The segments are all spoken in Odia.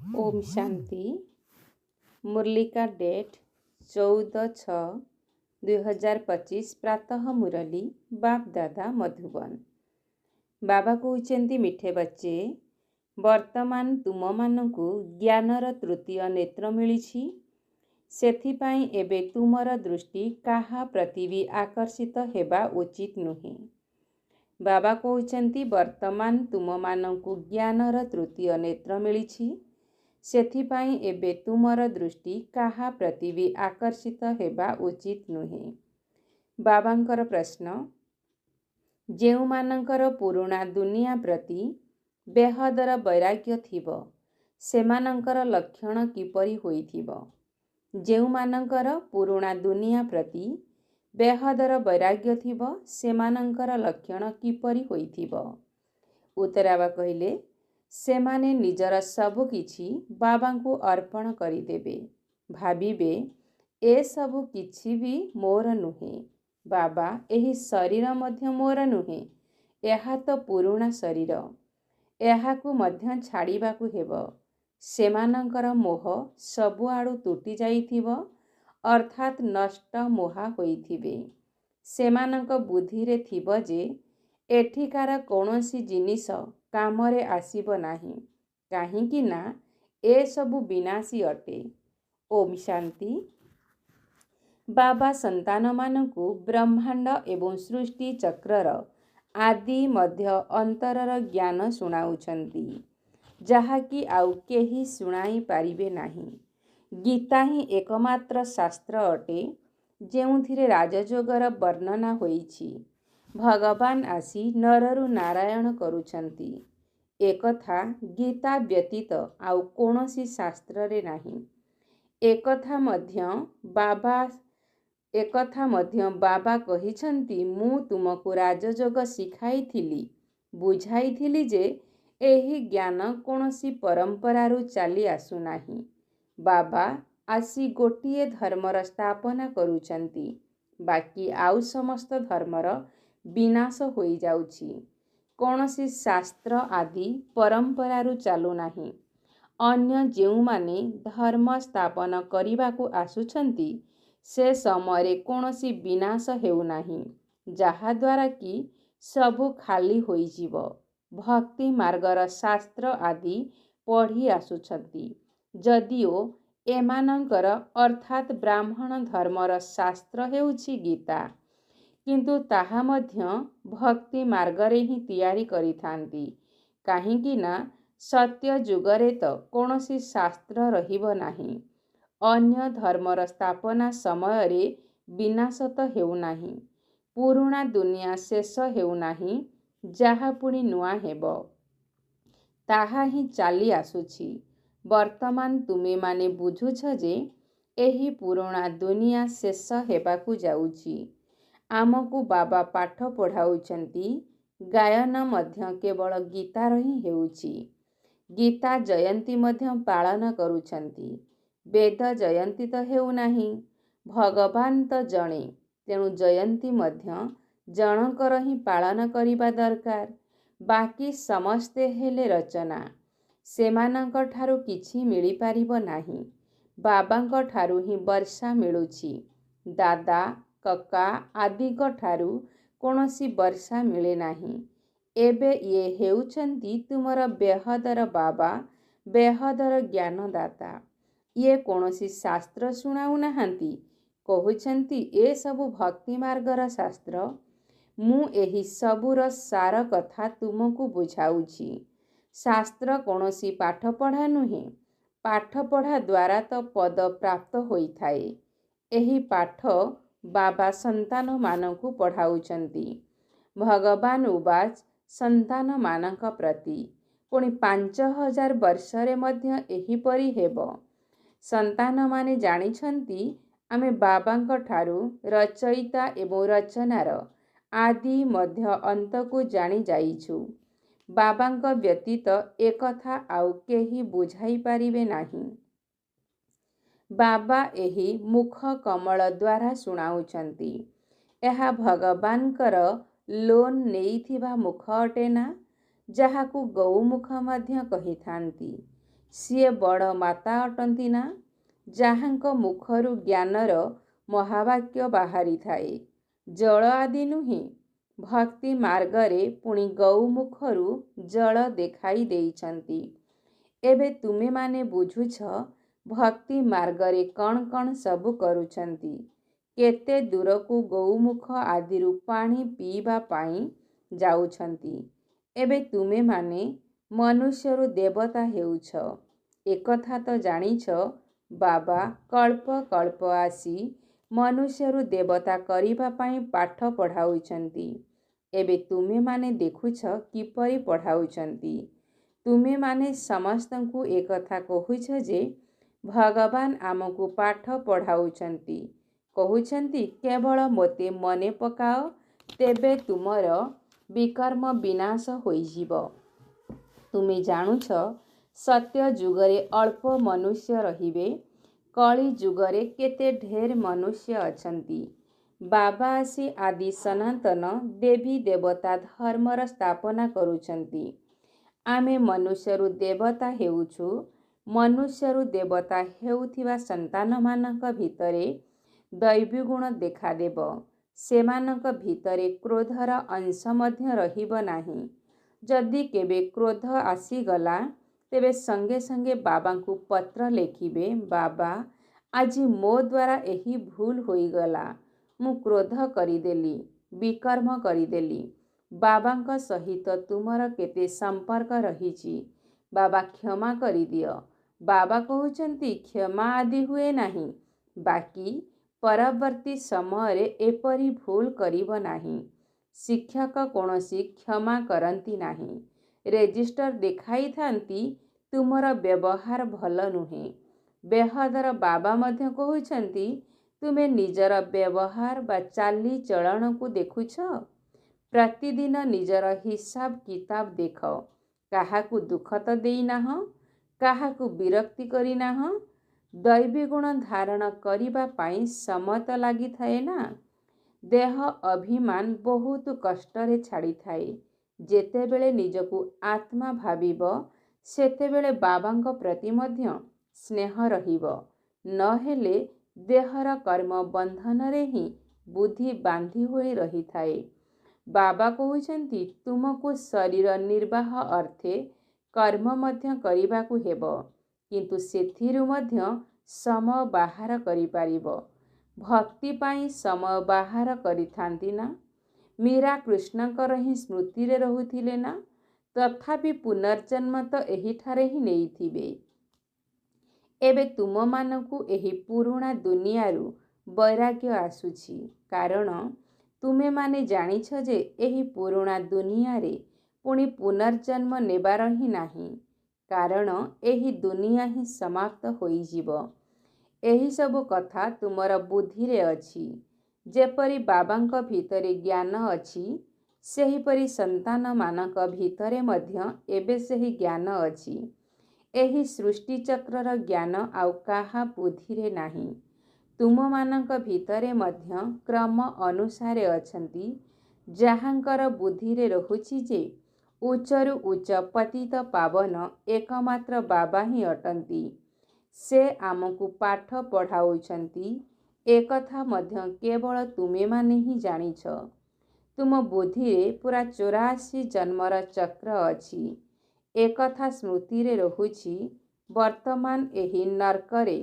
ओम शांति। मुरलिका डेट 14/6/2025 प्रातः मुरली बाप दादा मधुबन। बाबा कहते मिठे बच्चे वर्तमान तुम मानकु ज्ञानर तृतीय नेत्र मिली सेथिपाई एबे तुमर दृष्टि काहा प्रति भी आकर्षित हेबा उचित नुहे। बाबा कहते वर्तमान तुम मानकु ज्ञानर तृतीय नेत्र मिली सेथिपाई एबे तुमर दृष्टि काहा प्रति भी आकर्षित हेबा उचित नुहे। बाबांकर प्रश्न, जेउ मानकर पुराणा दुनिया प्रति बेहदर वैराग्य थिबो सेमानंकर लक्षण किपरि होइथिबो। जेउ मानकर पुराणा दुनिया प्रति बेहदर वैराग्य थिबो सेमानंकर लक्षण किपरि होइथिबो। उत्तरावा कहिले, सेमाने निजर सबु किछि बाबांकु अर्पण करिदेबे, भाबिबे ए सबु किछि भी मोर नुहे। बाबा एही शरीर मध्य मोर नुहे, एहा तो पुराणा शरीर, एहाकु मध्य छाड़िबाकु हेबो। सेमानंकर मोह सबु आडु तुटी जाइथिबो, अर्थात नष्ट मोहा होइथिबे। सेमानंक बुद्धिरे थिबो जे एठिकार कौनसी जिनिस कामरे आसीबो नाही, काहींकि ना ए सबु विनाशी अटे। ओम शांति। बाबा संतान मानकु ब्रह्मांड एवं सृष्टि चक्रर आदि मध्य अंतरर ज्ञान सुनाउछंती, जाहाकि आउ केही सुनाई पारिबे नाही। गीता ही एकमात्र शास्त्र अटे जेउथिरे राजयोगर वर्णना होईछि। भगवान आसी नररु नारायण करुछंती, एकथा गीता व्यतीत आउ कोनोसी शास्त्र रे नाही। एकथा मध्य बाबा कहिछंती, मु तुमको राजयोग शिखाइथिली, बुझाइथिली जे एही ज्ञान कोनोसी परंपरारु चली आसु नाही। बाबा आसी गोटिए धर्मर स्थापना करुछंती, बाकी आउ समस्त धर्मर विनाश होई जाउछि। कोनोसी शास्त्र आदि परंपरारु चालू नाही। अन्य जेउमाने धर्म स्थापन करिबाकु आसुछंती से समय कोनोसी विनाश हेउ नाही, जहा द्वारा कि सबु खाली होई जीवो। भक्ति मार्गर शास्त्र आदि पढ़ी आसुछंती, जदिओ एमानंकर अर्थात ब्राह्मण धर्मर शास्त्र हेउछि गीता, किंतु ताहा मध्य भक्ति मार्गरे ही तैयारी करिथांती, काहींकि ना सत्य जुगरे तो कोनोसी शास्त्र रहिबो नाही। अन्य धर्मर स्थापना समय रे विनाश तो हेउ नाही। पुराणा दुनिया शेष हेउ नाही, जाहा पुणी नुआ हेबो, ताहा ही चाली आसुछि। वर्तमान तुमे माने बुझुछ जे एही पुराणा दुनिया शेष हेबाकु जाउछि। आमकु बाबा पाठ पढ़ाउछंती, गायन मध्य केवल गीतार ही हेउछि। गीता जयंती मध्य पालन करुछंती, वेद जयंती तो हेउ नाही। भगवान तो जणे, तेणु जयंती मध्य जनकर ही पालन करिबा दरकार। बाकी समस्ते हेले रचना, सेमानंक ठारु किछि मिली पारिबो नाही। बाबांक ठारु ही वर्षा मिलुछि, दादा कका आदिक ठारु कोनोसी वर्षा मिले नाही। एबे ये हेउछंती तुमर बेहदर बाबा, बेहदर ज्ञानदाता। ये कोनोसी शास्त्र सुनाउ नाहांती, कहुछंती ए सबु भक्ति मार्गर शास्त्र। मु एही सबुर सार कथा तुमको बुझाउछि। शास्त्र कोनोसी पाठ पढ़ा नुहे, पाठ पढ़ा द्वारा तो पद प्राप्त होइथाए। एही पाठ बाबा संतान मानकु पढ़ाउछंती। भगवान उवाच संतान मानक प्रति, पुणी 5000 वर्षरे मध्य एहीपरि हेबो। संतान माने जानिछंती आमे बाबांक ठारु रचयिता एवं रचनार आदि मध्य अंतकु जानी जाइछु। बाबांक व्यतीत एकथा आउ केही बुझाई पारिबे नाही। बाबा एही मुख कमल द्वारा सुनाउछंती। एहा भगवानकर लोन नेइथिबा मुख अटे ना, जाहाकु गौमुख मध्य कहिथांती। ସିଏ ବଡ଼ ମାତା ଅଟନ୍ତି ନା, ଯାହାଙ୍କ ମୁଖରୁ ଜ୍ଞାନର ମହାବାକ୍ୟ ବାହାରିଥାଏ। ଜଳ ଆଦି ନୁହେଁ। ଭକ୍ତି ମାର୍ଗରେ ପୁଣି ଗୌମୁଖରୁ ଜଳ ଦେଖାଇ ଦେଇଛନ୍ତି। ଏବେ ତୁମେମାନେ ବୁଝୁଛ ଭକ୍ତି ମାର୍ଗରେ କ'ଣ କ'ଣ ସବୁ କରୁଛନ୍ତି। କେତେ ଦୂରକୁ ଗୌମୁଖ ଆଦିରୁ ପାଣି ପିଇବା ପାଇଁ ଯାଉଛନ୍ତି। ଏବେ ତୁମେମାନେ ମନୁଷ୍ୟରୁ ଦେବତା ହେଉଛ। ଏକଥା ତ ଜାଣିଛ ବାବା କଳ୍ପ କଳ୍ପ ଆସି ମନୁଷ୍ୟରୁ ଦେବତା କରିବା ପାଇଁ ପାଠ ପଢ଼ାଉଛନ୍ତି। ଏବେ ତୁମେମାନେ ଦେଖୁଛ କିପରି ପଢ଼ାଉଛନ୍ତି। ତୁମେମାନେ ସମସ୍ତଙ୍କୁ ଏକଥା କହୁଛ ଯେ ଭଗବାନ ଆମକୁ ପାଠ ପଢ଼ାଉଛନ୍ତି। କହୁଛନ୍ତି କେବଳ ମୋତେ ମନେ ପକାଅ, ତେବେ ତୁମର ବିକର୍ମ ବିନାଶ ହୋଇଯିବ। ତୁମେ ଜାଣୁଛ ସତ୍ୟ ଯୁଗରେ ଅଳ୍ପ ମନୁଷ୍ୟ ରହିବେ, କଳି ଯୁଗରେ କେତେ ଢେର ମନୁଷ୍ୟ ଅଛନ୍ତି। ବାବା ଆସି ଆଦି ସନାତନ ଦେବୀ ଦେବତା ଧର୍ମର ସ୍ଥାପନା କରୁଛନ୍ତି। ଆମେ ମନୁଷ୍ୟରୁ ଦେବତା ହେଉଛୁ। ମନୁଷ୍ୟରୁ ଦେବତା ହେଉଥିବା ସନ୍ତାନମାନଙ୍କ ଭିତରେ ଦୈବୀ ଗୁଣ ଦେଖାଦେବ। ସେମାନଙ୍କ ଭିତରେ କ୍ରୋଧର ଅଂଶ ମଧ୍ୟ ରହିବ ନାହିଁ। ଯଦି କେବେ କ୍ରୋଧ ଆସିଗଲା, ତେବେ ସଙ୍ଗେ ସଙ୍ଗେ ବାବାଙ୍କୁ ପତ୍ର ଲେଖିବେ, ବାବା ଆଜି ମୋ ଦ୍ୱାରା ଏହି ଭୁଲ ହୋଇଗଲା। ମୁଁ କ୍ରୋଧ କରିଦେଲି, ବିକର୍ମ କରିଦେଲି। ବାବାଙ୍କ ସହିତ ତୁମର କେତେ ସମ୍ପର୍କ ରହିଛି। ବାବା କ୍ଷମା କରିଦିଅ। ବାବା କହୁଛନ୍ତି କ୍ଷମା ଆଦି ହୁଏ ନାହିଁ। ବାକି ପରବର୍ତ୍ତୀ ସମୟରେ ଏପରି ଭୁଲ କରିବ ନାହିଁ। ଶିକ୍ଷକ କୌଣସି କ୍ଷମା କରନ୍ତି ନାହିଁ। ରେଜିଷ୍ଟର ଦେଖାଇଥାନ୍ତି ତୁମର ବ୍ୟବହାର ଭଲ ନୁହେଁ। ବେହଦର ବାବା ମଧ୍ୟ କହୁଛନ୍ତି ତୁମେ ନିଜର ବ୍ୟବହାର ବା ଚାଲିଚଳଣକୁ ଦେଖୁଛ। ପ୍ରତିଦିନ ନିଜର ହିସାବ କିତାବ ଦେଖ। କାହାକୁ ଦୁଃଖ ତ ଦେଇନାହଁ, କାହାକୁ ବିରକ୍ତି କରିନାହଁ। ଦୈବୀ ଗୁଣ ଧାରଣ କରିବା ପାଇଁ ସମୟ ତ ଲାଗିଥାଏ ନା। ଦେହ ଅଭିମାନ ବହୁତ କଷ୍ଟରେ ଛାଡ଼ିଥାଏ। ଯେତେବେଳେ ନିଜକୁ ଆତ୍ମା ଭାବିବ, ସେତେବେଳେ ବାବାଙ୍କ ପ୍ରତି ମଧ୍ୟ ସ୍ନେହ ରହିବ। ନହେଲେ ଦେହର କର୍ମ ବନ୍ଧନରେ ହିଁ ବୁଦ୍ଧି ବାନ୍ଧି ହୋଇ ରହିଥାଏ। ବାବା କହୁଛନ୍ତି ତୁମକୁ ଶରୀର ନିର୍ବାହ ଅର୍ଥେ କର୍ମ ମଧ୍ୟ କରିବାକୁ ହେବ, କିନ୍ତୁ ସେଥିରୁ ମଧ୍ୟ ସମୟ ବାହାର କରିପାରିବ। ଭକ୍ତି ପାଇଁ ସମୟ ବାହାର କରିଥାନ୍ତି ନା। ମୀରା କୃଷ୍ଣଙ୍କର ହିଁ ସ୍ମୃତିରେ ରହୁଥିଲେ ନା। ତଥାପି ପୁନର୍ଜନ୍ମ ତ ଏହିଠାରେ ହିଁ ନେଇଥିବେ। ଏବେ ତୁମମାନଙ୍କୁ ଏହି ପୁରୁଣା ଦୁନିଆରୁ ବୈରାଗ୍ୟ ଆସୁଛି, କାରଣ ତୁମେମାନେ ଜାଣିଛ ଯେ ଏହି ପୁରୁଣା ଦୁନିଆରେ ପୁଣି ପୁନର୍ଜନ୍ମ ନେବାର ହିଁ ନାହିଁ। କାରଣ ଏହି ଦୁନିଆ ହିଁ ସମାପ୍ତ ହୋଇଯିବ। ଏହିସବୁ କଥା ତୁମର ବୁଦ୍ଧିରେ ଅଛି। ଯେପରି ବାବାଙ୍କ ଭିତରେ ଜ୍ଞାନ ଅଛି, ସେହିପରି ସନ୍ତାନମାନଙ୍କ ଭିତରେ ମଧ୍ୟ ଏବେ ସେହି ଜ୍ଞାନ ଅଛି। ଏହି ସୃଷ୍ଟିଚକ୍ରର ଜ୍ଞାନ ଆଉ କାହା ବୁଦ୍ଧିରେ ନାହିଁ। ତୁମମାନଙ୍କ ଭିତରେ ମଧ୍ୟ କ୍ରମ ଅନୁସାରେ ଅଛନ୍ତି, ଯାହାଙ୍କର ବୁଦ୍ଧିରେ ରହୁଛି ଯେ ଉଚ୍ଚରୁ ଉଚ୍ଚ ପତିତ ପାବନ ଏକମାତ୍ର ବାବା ହିଁ ଅଟନ୍ତି। ସେ ଆମକୁ ପାଠ ପଢ଼ାଉଛନ୍ତି। ଏକଥା ମଧ୍ୟ କେବଳ ତୁମେମାନେ ହିଁ ଜାଣିଛ। ତୁମ ବୁଦ୍ଧିରେ ପୁରା 84 ଜନ୍ମର ଚକ୍ର ଅଛି। ଏକଥା ସ୍ମୃତିରେ ରହୁଛି। ବର୍ତ୍ତମାନ ଏହି ନର୍କରେ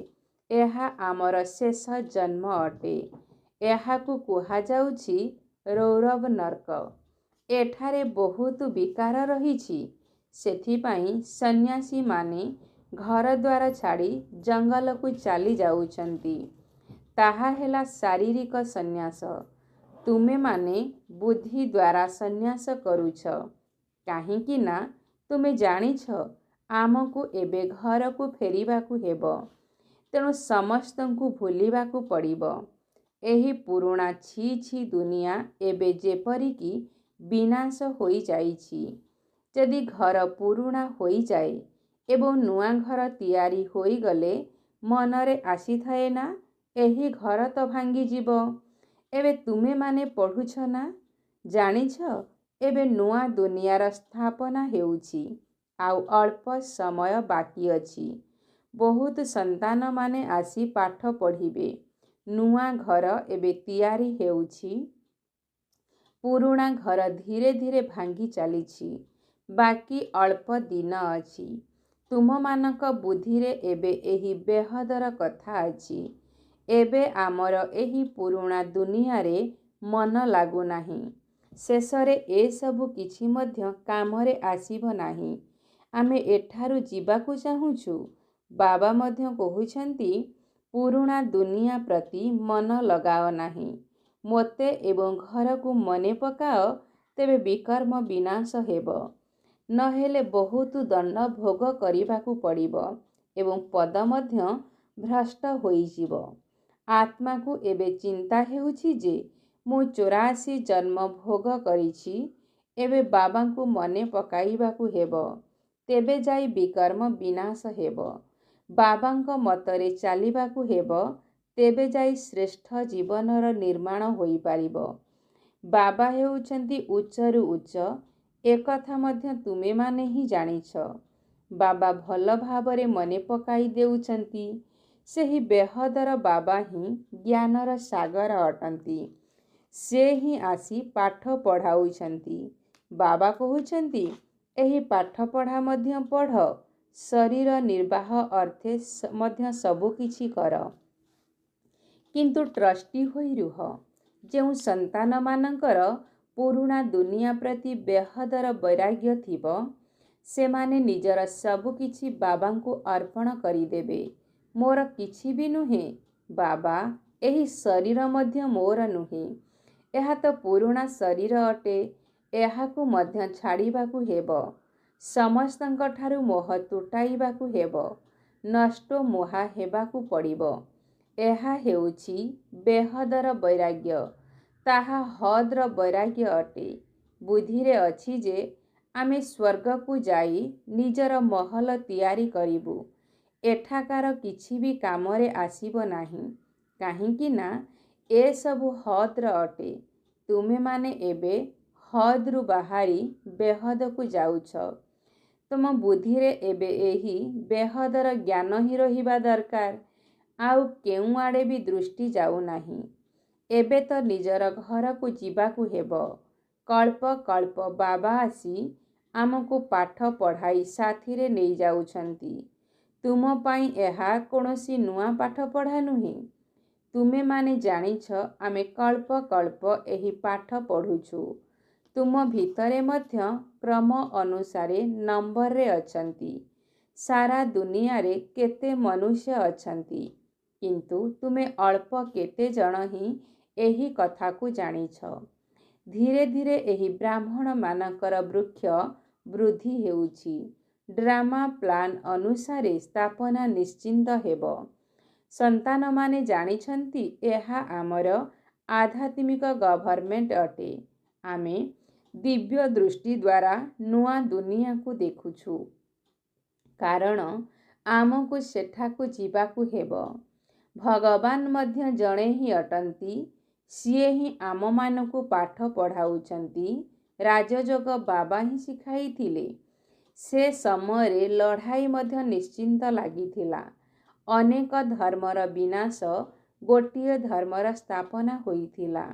ଏହା ଆମର ଶେଷ ଜନ୍ମ ଅଟେ। ଏହାକୁ କୁହାଯାଉଛି ରୌରବ ନର୍କ। ଏଠାରେ ବହୁତ ବିକାର ରହିଛି। ସେଥିପାଇଁ ସନ୍ନ୍ୟାସୀମାନେ ଘରଦ୍ୱାର ଛାଡ଼ି ଜଙ୍ଗଲକୁ ଚାଲି ଯାଉଛନ୍ତି। ତାହା ହେଲା ଶାରୀରିକ ସନ୍ନ୍ୟାସ। ତୁମେମାନେ ବୁଦ୍ଧି ଦ୍ୱାରା ସନ୍ନ୍ୟାସ କରୁଛ। କାହିଁକି ନା ତୁମେ ଜାଣିଛ ଆମକୁ ଏବେ ଘରକୁ ଫେରିବାକୁ ହେବ। ତେଣୁ ସମସ୍ତଙ୍କୁ ଭୁଲିବାକୁ ପଡ଼ିବ। ଏହି ପୁରୁଣା ଛି ଛି ଦୁନିଆ ଏବେ ଯେପରିକି ବିନାଶ ହୋଇଯାଇଛି। ଯଦି ଘର ପୁରୁଣା ହୋଇଯାଏ ଏବଂ ନୂଆ ଘର ତିଆରି ହୋଇଗଲେ ମନରେ ଆସିଥାଏ ନା, ଏହି ଘର ତ ଭାଙ୍ଗିଯିବ। ଏବେ ତୁମେମାନେ ପଢ଼ୁଛ ନା, ଜାଣିଛ ଏବେ ନୂଆ ଦୁନିଆର ସ୍ଥାପନା ହେଉଛି। ଆଉ ଅଳ୍ପ ସମୟ ବାକି ଅଛି। ବହୁତ ସନ୍ତାନମାନେ ଆସି ପାଠ ପଢ଼ିବେ। ନୂଆ ଘର ଏବେ ତିଆରି ହେଉଛି। ପୁରୁଣା ଘର ଧୀରେ ଧୀରେ ଭାଙ୍ଗି ଚାଲିଛି। ବାକି ଅଳ୍ପ ଦିନ ଅଛି। ତୁମମାନଙ୍କ ବୁଦ୍ଧିରେ ଏବେ ଏହି ବେହଦର କଥା ଅଛି। ଏବେ ଆମର ଏହି ପୁରୁଣା ଦୁନିଆରେ ମନ ଲାଗୁନାହିଁ। ଶେଷରେ ଏସବୁ କିଛି ମଧ୍ୟ କାମରେ ଆସିବ ନାହିଁ। ଆମେ ଏଠାରୁ ଯିବାକୁ ଚାହୁଁଛୁ। ବାବା ମଧ୍ୟ କହୁଛନ୍ତି, ପୁରୁଣା ଦୁନିଆ ପ୍ରତି ମନ ଲଗାଅ ନାହିଁ। ମୋତେ ଏବଂ ଘରକୁ ମନେ ପକାଅ, ତେବେ ବିକର୍ମ ବିନାଶ ହେବ। ନହେଲେ ବହୁତ ଦଣ୍ଡ ଭୋଗ କରିବାକୁ ପଡ଼ିବ ଏବଂ ପଦ ମଧ୍ୟ ଭ୍ରଷ୍ଟ ହୋଇଯିବ। ଆତ୍ମାକୁ ଏବେ ଚିନ୍ତା ହେଉଛି ଯେ ମୁଁ 84 ଜନ୍ମ ଭୋଗ କରିଛି। ଏବେ ବାବାଙ୍କୁ ମନେ ପକାଇବାକୁ ହେବ। ତେବେ ଯାଇ ବିକର୍ମ ବିନାଶ ହେବ। ବାବାଙ୍କ ମତରେ ଚାଲିବାକୁ ହେବ। ତେବେ ଯାଇ ଶ୍ରେଷ୍ଠ ଜୀବନର ନିର୍ମାଣ ହୋଇପାରିବ। ବାବା ହେଉଛନ୍ତି ଉଚ୍ଚରୁ ଉଚ୍ଚ। ଏକଥା ମଧ୍ୟ ତୁମେମାନେ ହିଁ ଜାଣିଛ। ବାବା ଭଲ ଭାବରେ ମନେ ପକାଇ ଦେଉଛନ୍ତି। ସେହି ବେହଦର ବାବା ହିଁ ଜ୍ଞାନର ସାଗର ଅଟନ୍ତି। ସେ ହିଁ ଆସି ପାଠ ପଢ଼ାଉଛନ୍ତି। ବାବା କହୁଛନ୍ତି, ଏହି ପାଠପଢ଼ା ମଧ୍ୟ ପଢ଼। ଶରୀର ନିର୍ବାହ ଅର୍ଥେ ମଧ୍ୟ ସବୁକିଛି କର। କିନ୍ତୁ ଟ୍ରଷ୍ଟି ହୋଇ ରୁହ। ଯେଉଁ ସନ୍ତାନମାନଙ୍କର ପୁରୁଣା ଦୁନିଆ ପ୍ରତି ବେହଦର ବୈରାଗ୍ୟ ଥିବ, ସେମାନେ ନିଜର ସବୁକିଛି ବାବାଙ୍କୁ ଅର୍ପଣ କରିଦେବେ। ମୋର କିଛି ବି ନୁହେଁ ବାବା, ଏହି ଶରୀର ମଧ୍ୟ ମୋର ନୁହେଁ। ଏହା ତ ପୁରୁଣା ଶରୀର ଅଟେ। ଏହାକୁ ମଧ୍ୟ ଛାଡ଼ିବାକୁ ହେବ। ସମସ୍ତଙ୍କଠାରୁ ମୋହ ତୁଟାଇବାକୁ ହେବ। ନଷ୍ଟ ମୋହା ହେବାକୁ ପଡ଼ିବ। ଏହା ହେଉଛି ବେହଦର ବୈରାଗ୍ୟ। ତାହା ହଦ୍ର ବୈରାଗ୍ୟ ଅଟେ। ବୁଦ୍ଧିରେ ଅଛି ଯେ ଆମେ ସ୍ୱର୍ଗକୁ ଯାଇ ନିଜର ମହଲ ତିଆରି କରିବୁ। ଏଠାକାର କିଛି ବି କାମରେ ଆସିବ ନାହିଁ। କାହିଁକି ନା ଏସବୁ ହଦ୍ର ଅଟେ। ତୁମେମାନେ ଏବେ ହଦ୍ରୁ ବାହାରି ବେହଦକୁ ଯାଉଛ। ତୁମ ବୁଦ୍ଧିରେ ଏବେ ଏହି ବେହଦର ଜ୍ଞାନ ହିଁ ରହିବା ଦରକାର। ଆଉ କେଉଁଆଡ଼େ ବି ଦୃଷ୍ଟି ଯାଉନାହିଁ। ଏବେ ତ ନିଜର ଘରକୁ ଯିବାକୁ ହେବ। କଳ୍ପ କଳ୍ପ ବାବା ଆସି ଆମକୁ ପାଠ ପଢ଼ାଇ ସାଥିରେ ନେଇଯାଉଛନ୍ତି। ତୁମ ପାଇଁ ଏହା କୌଣସି ନୂଆ ପାଠପଢ଼ା ନୁହେଁ। ତୁମେମାନେ ଜାଣିଛ ଆମେ କଳ୍ପ କଳ୍ପ ଏହି ପାଠ ପଢ଼ୁଛୁ। ତୁମ ଭିତରେ ମଧ୍ୟ କ୍ରମ ଅନୁସାରେ ନମ୍ବରରେ ଅଛନ୍ତି। ସାରା ଦୁନିଆରେ କେତେ ମନୁଷ୍ୟ ଅଛନ୍ତି, କିନ୍ତୁ ତୁମେ ଅଳ୍ପ କେତେ ଜଣ ହିଁ ଏହି କଥାକୁ ଜାଣିଛ। ଧୀରେ ଧୀରେ ଏହି ବ୍ରାହ୍ମଣମାନଙ୍କର ବୃକ୍ଷ ବୃଦ୍ଧି ହେଉଛି। ଡ୍ରାମା ପ୍ଲାନ୍ ଅନୁସାରେ ସ୍ଥାପନା ନିଶ୍ଚିନ୍ତ ହେବ। ସନ୍ତାନମାନେ ଜାଣିଛନ୍ତି ଏହା ଆମର ଆଧ୍ୟାତ୍ମିକ ଗଭର୍ଣ୍ଣମେଣ୍ଟ ଅଟେ। ଆମେ ଦିବ୍ୟ ଦୃଷ୍ଟି ଦ୍ୱାରା ନୂଆ ଦୁନିଆକୁ ଦେଖୁଛୁ। କାରଣ ଆମକୁ ସେଠାକୁ ଯିବାକୁ ହେବ। ଭଗବାନ ମଧ୍ୟ ଜଣେ ହିଁ ଅଟନ୍ତି। ସିଏ ହିଁ ଆମମାନଙ୍କୁ ପାଠ ପଢ଼ାଉଛନ୍ତି। ରାଜଯୋଗ ବାବା ହିଁ ଶିଖାଇଥିଲେ। ସେ ସମୟରେ ଲଢ଼ାଇ ମଧ୍ୟ ନିଶ୍ଚିନ୍ତ ଲାଗିଥିଲା। ଅନେକ ଧର୍ମର ବିନାଶ, ଗୋଟିଏ ଧର୍ମର ସ୍ଥାପନା ହୋଇଥିଲା।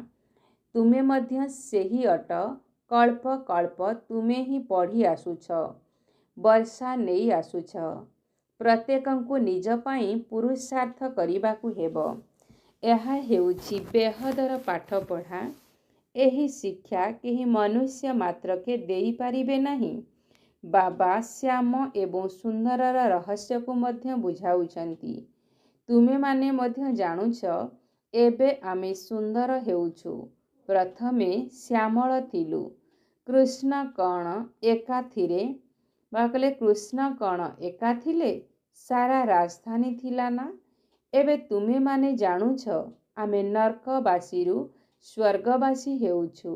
ତୁମେ ମଧ୍ୟ ସେହି ଅଟ। କଳ୍ପ କଳ୍ପ ତୁମେ ହିଁ ପଢ଼ି ଆସୁଛ, ବର୍ଷା ନେଇ ଆସୁଛ। ପ୍ରତ୍ୟେକଙ୍କୁ ନିଜ ପାଇଁ ପୁରୁଷାର୍ଥ କରିବାକୁ ହେବ। ଏହା ହେଉଛି ବେହଦର ପାଠପଢ଼ା। ଏହି ଶିକ୍ଷା କେହି ମନୁଷ୍ୟ ମାତ୍ରକେ ଦେଇପାରିବେ ନାହିଁ। ବାବା ଶ୍ୟାମ ଏବଂ ସୁନ୍ଦରର ରହସ୍ୟକୁ ମଧ୍ୟ ବୁଝାଉଛନ୍ତି। ତୁମେମାନେ ମଧ୍ୟ ଜାଣୁଛ, ଏବେ ଆମେ ସୁନ୍ଦର ହେଉଛୁ। ପ୍ରଥମେ ଶ୍ୟାମଳ ଥିଲୁ। କୃଷ୍ଣ କ'ଣ ଏକା ଥିଲେ? ସାରା ରାଜଧାନୀ ଥିଲା ନା? ଏବେ ତୁମେମାନେ ଜାଣୁଛ, ଆମେ ନର୍କବାସୀରୁ ସ୍ୱର୍ଗବାସୀ ହେଉଛୁ।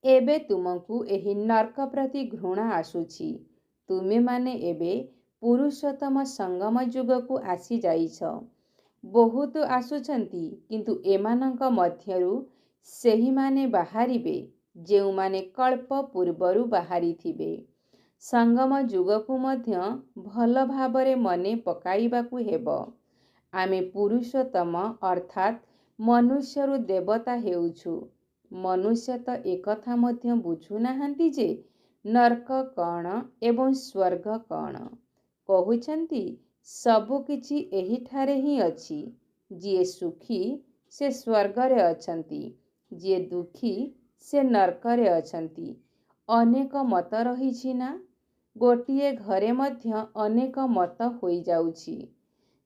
ଏବେ ତୁମକୁ ଏହି ନର୍କ ପ୍ରତି ଘୃଣା ଆସୁଛି। ତୁମେମାନେ ଏବେ ପୁରୁଷୋତ୍ତମ ସଙ୍ଗମ ଯୁଗକୁ ଆସିଯାଇଛ। ବହୁତ ଆସୁଛନ୍ତି, କିନ୍ତୁ ଏମାନଙ୍କ ମଧ୍ୟରୁ ସେହିମାନେ ବାହାରିବେ ଯେଉଁମାନେ କଳ୍ପ ପୂର୍ବରୁ ବାହାରିଥିବେ। संगम जुगकु मध्य भल भाबरे मने पकाइबाकु हेब। आमे पुरुषोत्तम अर्थात मनुष्यरु देवता हेउछु। मनुष्य तो एकथा मध्य बुझु नाहंती जे नरक कण एवं स्वर्ग कण। कहउछंती सबु किछि एही ठारे ही अछि। जिए सुखी से स्वर्गरे अछंती, जिए दुखी से नरकरे अछंती। अनेक मत रहिछि ना। गोटिए घरे मध्य अनेक मत होई जाउछि।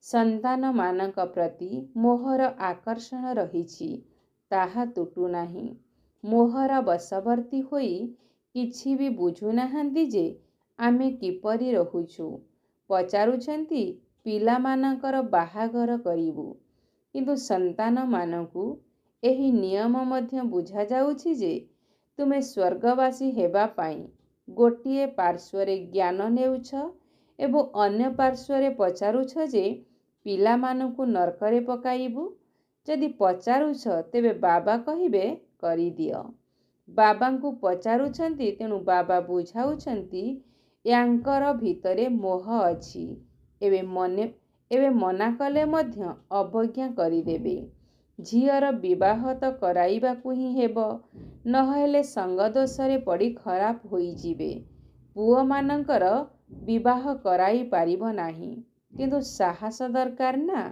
संतान मानक प्रति मोहर आकर्षण रहिछि, ताहा तुटु नाही। मोहर बशवर्ती होई किछि भी बुझु नाहंती जे आमे किपरि रहुछु। पचारुछंती पिलामानकर बाहाघर करिबु, किंतु संतान मानकु एही नियम मध्य बुझा जाउछि जे तुमे स्वर्गवासी हेबा पाई गोटिए पार्श्वरे ज्ञान नेउछ एवं अन्य पार्श्वरे पचारुछ जे पिलामानकु नरकरे पकाइबु। जदि पचारुछ तेबे बाबा कहिबे करिदियो। बाबांकु पचारुछंती तेणु बाबा बुझाउछंती यांकर भितरे मोह अछि। एबे मना कले मध्य अवज्ञा करिदेबे। झियर विवाह तो कराइबाकु ही हेब, नहेले संग दोषरे पड़ी खराब होई जिबे। पुओ मानकर विवाह कराई पारिब नाही, किंतु साहस दरकार ना।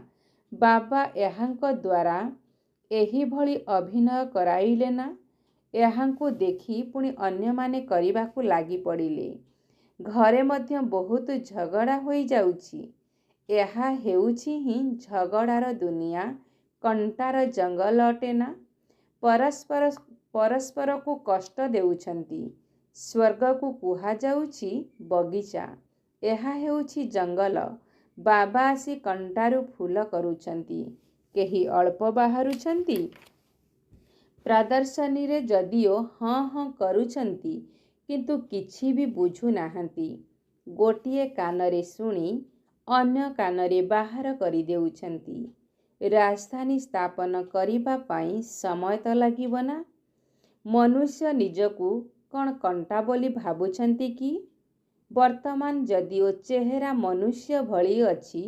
बाबा एहांक द्वारा एही भली अभिनय कराइले ना। एहांकु देखि पुणी अन्य माने करिबाकु लागि पड़िले। घरे मध्य बहुत झगड़ा होई जाउछि। एहा हेउछि ही झगड़ार दुनिया, कंटार जंगल अटे ना। परस्पर को कष्ट देउछंती। स्वर्ग को कुहा जाउछि बगीचा, एहा हेउछि जंगल। बाबा आसी कंटारु फूल करुछंती। केही अल्प बाहारुछंती। प्रदर्शनी रे जदिओ हाँ हाँ करुछंती, किंतु किछि भी बुझु नाहंती। गोटिए कानरे शुणी अन्य कानरे बाहर करि देउछंती। राजधानी स्थापन करिबा पाई समय तो लागिब ना। मनुष्य निजकु कण कंटा बोली भाबुछंती कि? वर्तमान जदिओ चेहरा मनुष्य भली अछि,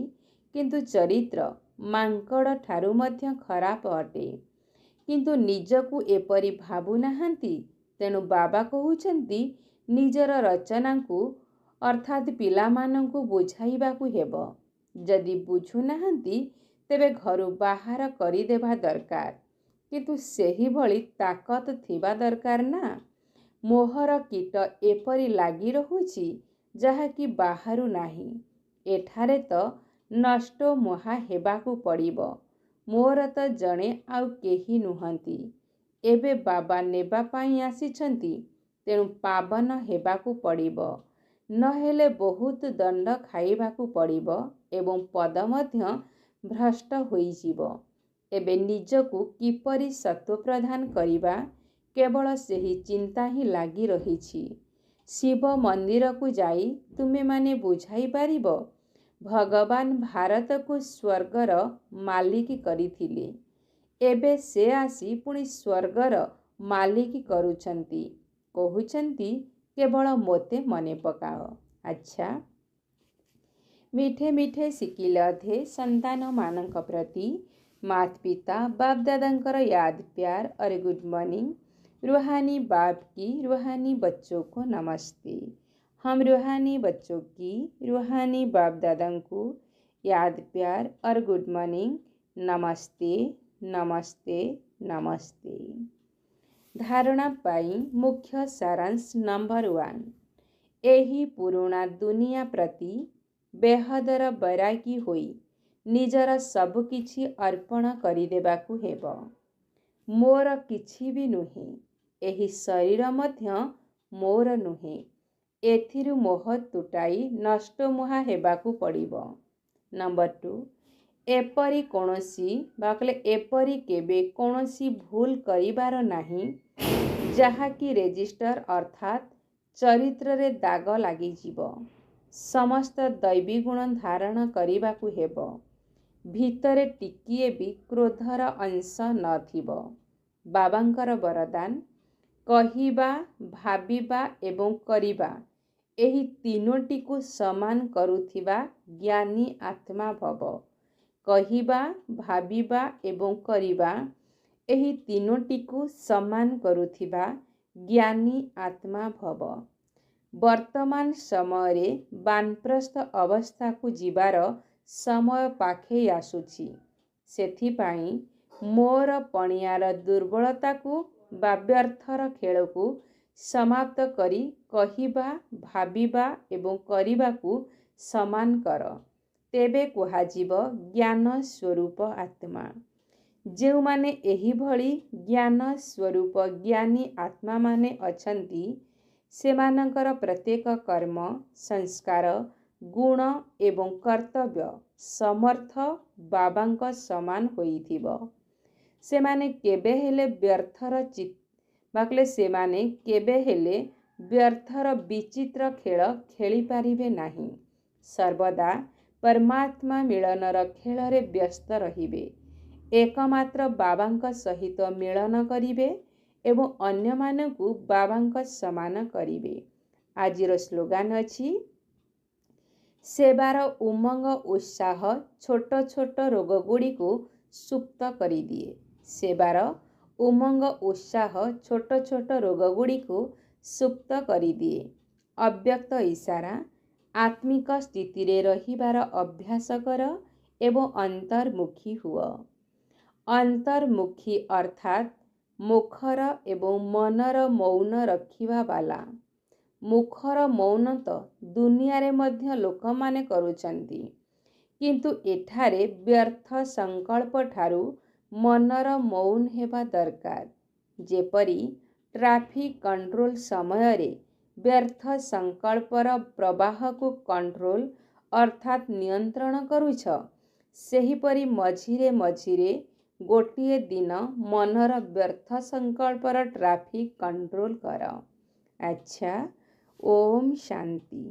किंतु चरित्र मांकड़ ठारू मध्य खराब अटे। किंतु निजकु एपरि भाबु नाहंती। तेणु बाबा कहउछंती निजर रचनाकु अर्थात पिलामानंकु बुझाइबाकु हेब। जदि बुझु नाहंती तेबे घरु बाहर करिदेबा दरकार, किंतु सेही भली ताकत थिबा दरकार ना। मोहर कीट एपरि लागि रहुछि जाहाकि बाहरु नाही। एठारे तो नष्ट मुहा हेबाकु पड़िब। मोर तो जणे आउ केही नुहंती। एबे बाबा नेबा पाई आसिछंती, तेणु पावन हेबाकु पड़िब, नहेले बहुत दंड खाइबाकु पड़िब एवं पद मध्य भ्रष्ट होइजिब। एबे निजकु किपरि सत्व प्रदान करिबा केवल सेही चिंता ही लागि रहिछि। शिव मंदिर को जाई तुमे माने बुझाई पारिब भगवान भारत को स्वर्गर मालिक करिथिले। एबे से आसी पुणी स्वर्गर मालिक करुछंती। कहउछंती केवल मोते मने पकाओ। अच्छा, मीठे मीठे सिकिले अधे संतान मानक प्रति मात पिता बाप दादांकर याद प्यार और गुड मॉर्निंग। रूहानी बाप की रूहानी बच्चों को नमस्ते। हम रूहानी बच्चों की रूहानी बाप दादा को याद प्यार और गुड मॉर्निंग, नमस्ते नमस्ते नमस्ते। धारणा पाई मुख्य सारांश नंबर 1। एही पुराणा दुनिया प्रति बेहदर बैरागी होई निजर सब किछि अर्पण करिदेबाकु हेब। मोर किछि भी नुहे, एही शरीर मध्य मोर नुहे। एथिरु मोह तुटाई नष्ट मुहा हेबाकु पड़िब। नंबर 2, एपरी कोनोसी बाकले एपरी केबे कोनोसी भूल करिबार नाही जहाकी रेजिस्टर अर्थात चरित्र रे दाग लागि जीव। समस्त दैवी गुण धारण करिबाकु हेब। भितरे टिकिए भी क्रोधर अंश नथिब। बाबांकर वरदान कहिबा भाबिबा एवं करिबा ଏହି ତିନୋଟିକୁ ସମାନ କରୁଥିବା ଜ୍ଞାନୀ ଆତ୍ମା ଭବ। କହିବା, ଭାବିବା ଏବଂ କରିବା ଏହି ତିନୋଟିକୁ ସମାନ କରୁଥିବା ଜ୍ଞାନୀ ଆତ୍ମା ଭବ। ବର୍ତ୍ତମାନ ସମୟରେ ବାନପ୍ରସ୍ଥ ଅବସ୍ଥାକୁ ଯିବାର ସମୟ ପାଖେଇ ଆସୁଛି। ସେଥିପାଇଁ ମୋର ପଣିଆର ଦୁର୍ବଳତାକୁ ବା ବ୍ୟର୍ଥର ଖେଳକୁ ସମାପ୍ତ କରି କହିବା, ଭାବିବା ଏବଂ କରିବାକୁ ସମାନ କର। ତେବେ କୁହାଯିବ ଜ୍ଞାନ ସ୍ୱରୂପ ଆତ୍ମା। ଯେଉଁମାନେ ଏହିଭଳି ଜ୍ଞାନ ସ୍ୱରୂପ ଜ୍ଞାନୀ ଆତ୍ମାମାନେ ଅଛନ୍ତି, ସେମାନଙ୍କର ପ୍ରତ୍ୟେକ କର୍ମ, ସଂସ୍କାର, ଗୁଣ ଏବଂ କର୍ତ୍ତବ୍ୟ ସମର୍ଥ ବାବାଙ୍କ ସମାନ ହୋଇଥିବ। ସେମାନେ ବ୍ୟର୍ଥର ବିଚିତ୍ର ଖେଳ ଖେଳିପାରିବେ ନାହିଁ। ସର୍ବଦା ପରମାତ୍ମା ମିଳନର ଖେଳରେ ବ୍ୟସ୍ତ ରହିବେ। ଏକମାତ୍ର ବାବାଙ୍କ ସହିତ ମିଳନ କରିବେ ଏବଂ ଅନ୍ୟମାନଙ୍କୁ ବାବାଙ୍କ ସମାନ କରିବେ। ଆଜିର ସ୍ଲୋଗାନ ଅଛି, ସେବାର ଉମଙ୍ଗ ଉତ୍ସାହ ଛୋଟ ଛୋଟ ରୋଗଗୁଡ଼ିକୁ ସୁପ୍ତ କରିଦିଏ। ସେବାର ଉମଙ୍ଗ ଉତ୍ସାହ ଛୋଟ ଛୋଟ ରୋଗଗୁଡ଼ିକୁ ସୁପ୍ତ କରିଦିଏ। ଅବ୍ୟକ୍ତ ଇଶାରା, ଆତ୍ମିକ ସ୍ଥିତିରେ ରହିବାର ଅଭ୍ୟାସ କର ଏବଂ ଅନ୍ତର୍ମୁଖୀ ହୁଅ। ଅନ୍ତର୍ମୁଖୀ ଅର୍ଥାତ୍ ମୁଖର ଏବଂ ମନର ମୌନ ରଖିବା ବାଲା। ମୁଖର ମୌନ ତ ଦୁନିଆରେ ମଧ୍ୟ ଲୋକମାନେ କରୁଛନ୍ତି, କିନ୍ତୁ ଏଠାରେ ବ୍ୟର୍ଥ ସଂକଳ୍ପଠାରୁ ମନର ମୌନ ହେବା ଦରକାର। ଯେପରି ଟ୍ରାଫିକ୍ କଣ୍ଟ୍ରୋଲ ସମୟରେ ବ୍ୟର୍ଥ ସଂକଳ୍ପର ପ୍ରବାହକୁ କଣ୍ଟ୍ରୋଲ ଅର୍ଥାତ୍ ନିୟନ୍ତ୍ରଣ କରୁଛ, ସେହିପରି ମଝିରେ ମଝିରେ ଗୋଟିଏ ଦିନ ମନର ବ୍ୟର୍ଥ ସଂକଳ୍ପର ଟ୍ରାଫିକ୍ କଣ୍ଟ୍ରୋଲ କର। ଆଚ୍ଛା, ଓମ୍ ଶାନ୍ତି।